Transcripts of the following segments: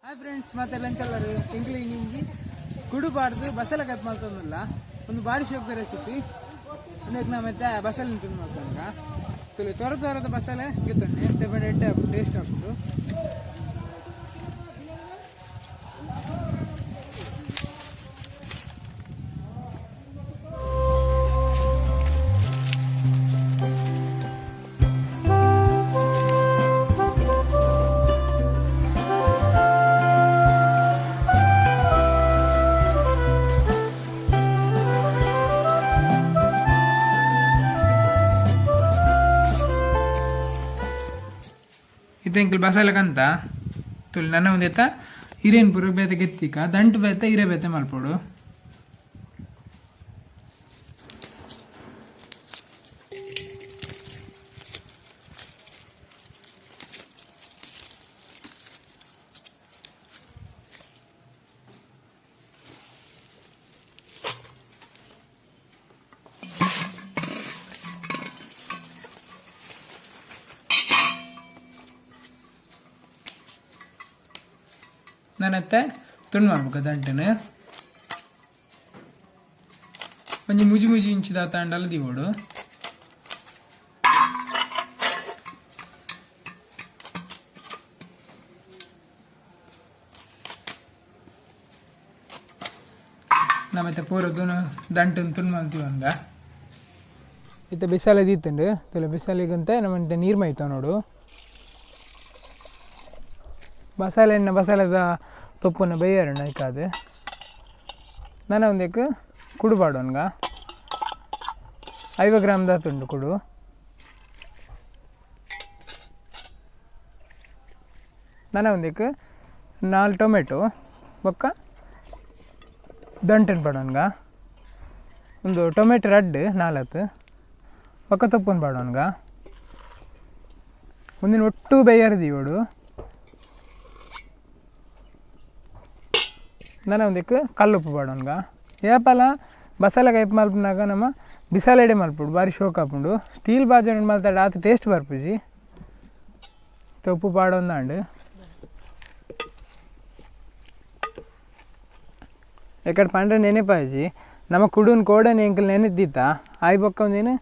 hi friends, ಮತ್ತೆ ಲಂಚಲ್ಲರು ತಿಂಗಳಿಗೆ ನಿಂಗೆ ಕುಡುಬಾರ್ದು ಬಸಳೆ ಕಟ್ ಮಾಡ್ತಂದಲ್ಲ ಒಂದು ಬಾರಿ ಶೋಕ ರೆಸಿಪಿ ಅದಕ್ಕೆ ನಾ ಮತ್ತೆ ಬಸಳೆ ತಿಂದು ಮಾಡ್ತಂಗ ತ್ವರದ ಬಸಳೆ ಗಿತ್ತಣ್ಣೆ ತೆಬಡೆ ಎಡ್ಡೆ ಹಾಕ್ಬಿಟ್ಟು ಟೇಸ್ಟ್ ಹಾಕ್ಬಿಟ್ಟು ಇಂಕಲ್ ಬಸಳೆಗಂತ ತುಳಿ ನನ್ನ ಒಂದೇತ ಹಿರೇನ್ ಪುರ ಬೇತೆ ಗೆತ್ತಿಕ ದಂಟು ಬೇತೆ ಹಿರೇ ಬೇತೆ ಮಲ್ಪೋಡು ನನ್ನತ್ತೆ ತುಂಡು ಮಾಡ್ಬೇಕು ದಂಟನ್ನು ಒಂಜಿ ಮುಜಿ ಮುಜಿ ಇಂಚಿದ ತಾಂಡಲ್ಲ ದಿವೋಡು ನಮ್ಮತ್ತೆ ಪೂರದ್ದು ದಂಟನ್ನು ತುಂಡು ಮಾಡ್ತೀವಿ ಅಂದ ಇತ್ತ ಬಿಸಾಲೆ ದೀತಂಡು ತಲೆ ಬಿಸಾಲಿಗಂತೆ ನಮ್ಮಂತೆ ನೀರು ಮೈತಾವ ನೋಡು ಬಸಳೆದ ತೊಪ್ಪನ್ನು ಬೇಯರಣ್ಣ ಐಕಾದು ನಾನು ಒಂದಕ್ಕೆ ಕುಡು ಪಾಡೋನ್ಗ 50 ಗ್ರಾಮ್ ದಾತುಂಡು ಕುಡು ನಾನು ಒಂದಕ್ಕೆ 4 ಟೊಮೆಟೊ ಬೊಕ್ಕ ದಂಟನ್ನು ಪಾಡೋನ್ಗ ಒಂದು ಟೊಮೆಟೊ ರಡ್ಡು 4 ಬೊಕ್ಕ ತೊಪ್ಪನ್ನು ಪಾಡೋನ್ಗ ಒಂದಿನ ಒಟ್ಟು ಬೇಯರ್ದೀವಡು ನಾನು ಒಂದಕ್ಕೆ ಕಲ್ಲುಪ್ಪು ಪಾಡೋನ್ಗ ಏಪಲ ಬಸಳೆ ಕೈಪ್ ಮಲ್ಪನಾಗ ನಮ್ಮ ಬಿಸಾಲೆಡೆ ಮಲ್ಪುಡು ಭಾರಿ ಶೋಕ್ ಹಾಪುಂಡು ಸ್ಟೀಲ್ ಬಾಜು ಮಲ್ತಾಡ ಆತ ಟೇಸ್ಟ್ ಬರ್ಪುಜಿ ಉಪ್ಪು ಪಾಡೊಂದಾಂಡು ಎಕಡೆ ಪಂಡ್ರೆ ನೆನೆಪಾಯ್ಜಿ ನಮ್ಮ ಕುಡುನ್ ಕೋಡನೆ ಎಂಕಲ್ ನೆನೆದ್ದಿತ್ತ ಆಯ್ ಬೊಕ್ಕ ಒಂದೇನು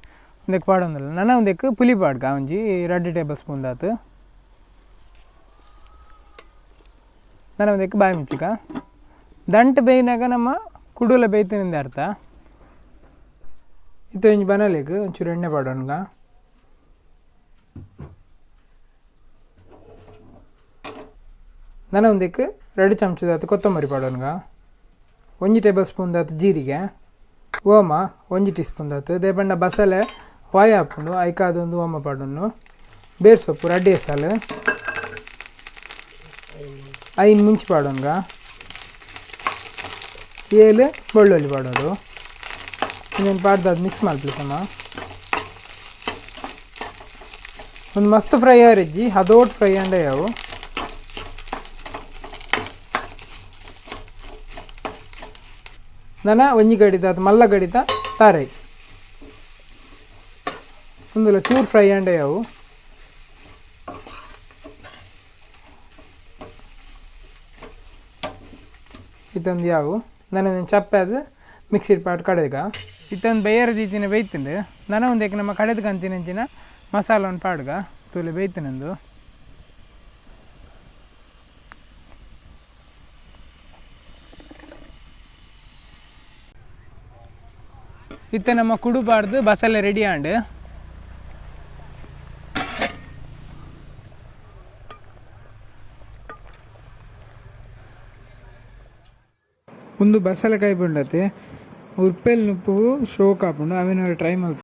ಒಂದಕ್ಕೆ ಪಾಡೊಂದಲ್ಲ ನನ್ನ ಒಂದಕ್ಕೆ ಪುಲಿ ಪಾಡ್ಕ ಒಂಜಿ 2 ಟೇಬಲ್ ಸ್ಪೂನ್ ಆತು ನಾನು ಒಂದಕ್ಕೆ ಬಾಯಿ ಮುಚ್ಚಿಕ ದಂಟು ಬೇಯಿನಾಗ ನಮ್ಮ ಕುಡುಲ ಬೇಯ್ತಿನಿಂದ ಅರ್ಥ ಇತ್ತು ಒಂಜಿ ಬನಲಿಕ್ಕೆ ಒಂಚೂರು ಎಣ್ಣೆ ಪಾಡೋನ್ಗ ನನ್ನ ಒಂದಕ್ಕೆ 2 ಚಮಚದಾತು ಕೊತ್ತಂಬರಿ ಪಾಡೋನ್ಗ 1 ಟೇಬಲ್ ಸ್ಪೂನ್ ದಾತು ಜೀರಿಗೆ ಓಮ 1 ಟೀ ಸ್ಪೂನ್ ದಾತು ದೇಪಂಡ ಬಸಳೆ ವಾಯ್ ಹಾಕೊಂಡು ಐಕಾದೊಂದು ಓಮ ಪಾಡೋನು ಬೇರ್ ಸೊಪ್ಪು ರಡ್ಡಿ ಹೆಸಲು ಐನ್ ಮುಂಚಿ ಪಾಡೋನ್ಗ 7 ಬೆಳ್ಳುಳ್ಳಿ ಪಾಡೋದು ಇನ್ನೇನು ಪಾಡ್ದಾದ ಮಿಕ್ಸ್ ಮಾಡ್ಬಿಡ್ತಮ್ಮ ಒಂದು ಮಸ್ತ್ ಫ್ರೈ ಆರಿಜ್ಜಿ ಅದೋಟ್ ಫ್ರೈ ಅಂಡೆ ಯಾವು ನನ್ನ ಒಂಜಿ ಗಡಿತ ಅದು ಮಲ್ಲ ಗಡಿತ ತಾರೈ ಒಂದು ಚೂರು ಫ್ರೈ ಅಂಡೆ ಯಾವು ಇತ್ತೊಂದು ಯಾವು ನಾನು ಚಪ್ಪೆ ಅದು ಮಿಕ್ಸಿಡ್ ಪಾಟ್ ಕಡೆಗ ಇತ್ತೊಂದು ಬೇಯರದೀತಿನ ಬೇಯ್ತಿಂದು ನಾನು ಒಂದಕ್ಕೆ ನಮ್ಮ ಕಡೆದು ಕಂತಿನಂಚಿನ ಮಸಾಲವನ್ನು ಪಾಡ್ಗ ತೂಲೆ ಬೇಯ್ತಿನಂದು ಇತ್ತ ನಮ್ಮ ಕುಡುಬಾರ್ದು ಬಸಳೆ ರೆಡಿ ಆಂಡು ಒಂದು ಬಸಳೆಕಾಯಿ ಬಂಡತೆ ಉಪ್ಪೆಲ್ ನುಪ್ಪು ಶೋಕ್ ಹಾಕೊಂಡು ಅವೇನಾದ್ರು ಟ್ರೈ ಮಾಡ್ತಾರೆ